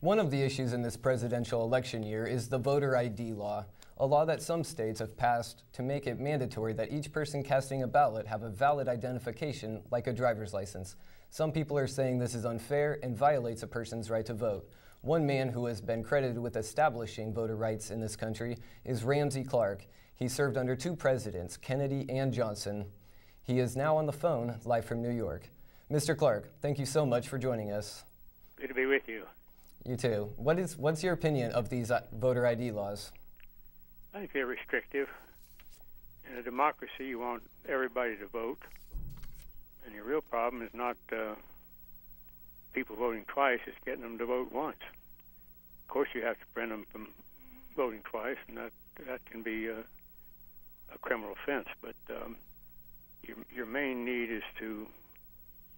One of the issues in this presidential election year is the voter ID law, a law that some states have passed to make it mandatory that each person casting a ballot have a valid identification like a driver's license. Some people are saying this is unfair and violates a person's right to vote. One man who has been credited with establishing voter rights in this country is Ramsey Clark. He served under two presidents, Kennedy and Johnson. He is now on the phone, live from New York. Mr. Clark, thank you so much for joining us. Good to be with you. You too. What's your opinion of these voter ID laws? I think they're restrictive. In a democracy, you want everybody to vote. And your real problem is not people voting twice, it's getting them to vote once. Of course, you have to prevent them from voting twice, and that can be a criminal offense. But your main need is to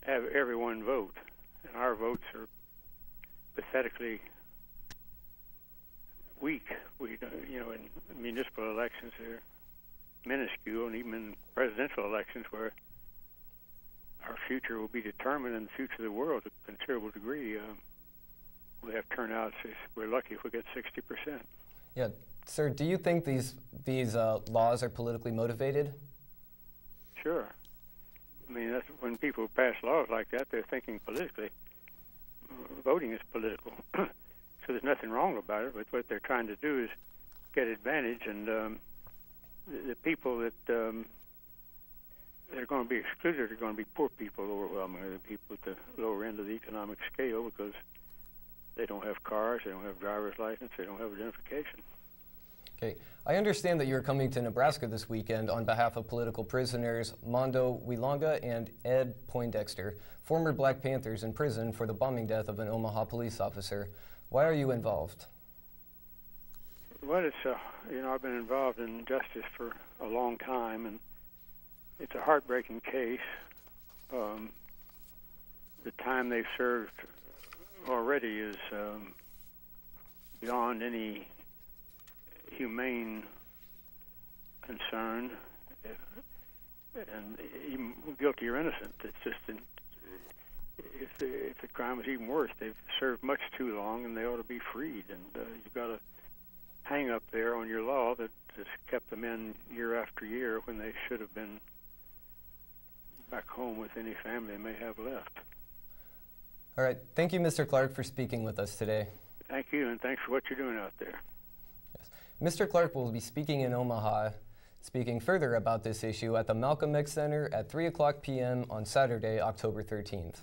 have everyone vote. And our votes are pathetically weak. We, in municipal elections, they're minuscule, and even in presidential elections, where our future will be determined in the future of the world to a considerable degree, we have turnouts. We're lucky if we get 60%. Yeah, sir. Do you think these laws are politically motivated? Sure. I mean, that's when people pass laws like that, they're thinking politically. Voting is political, so there's nothing wrong about it. But what they're trying to do is get advantage, and the people that they're going to be excluded are going to be poor people overwhelmingly, the people at the lower end of the economic scale, because they don't have cars, they don't have driver's license, they don't have identification. Okay. I understand that you're coming to Nebraska this weekend on behalf of political prisoners Mondo Wilonga and Ed Poindexter, former Black Panthers in prison for the bombing death of an Omaha police officer. Why are you involved? Well, it's I've been involved in justice for a long time, and it's a heartbreaking case. The time they've served already is beyond any humane concern, and even guilty or innocent. It's just if the crime is even worse, they've served much too long, and they ought to be freed. And you've got a hang up there on your law that has kept them in year after year when they should have been back home with any family they may have left. All right. Thank you, Mr. Clark, for speaking with us today. Thank you, and thanks for what you're doing out there. Mr. Clark will be speaking in Omaha, speaking further about this issue at the Malcolm X Center at 3 o'clock p.m. on Saturday, October 13th.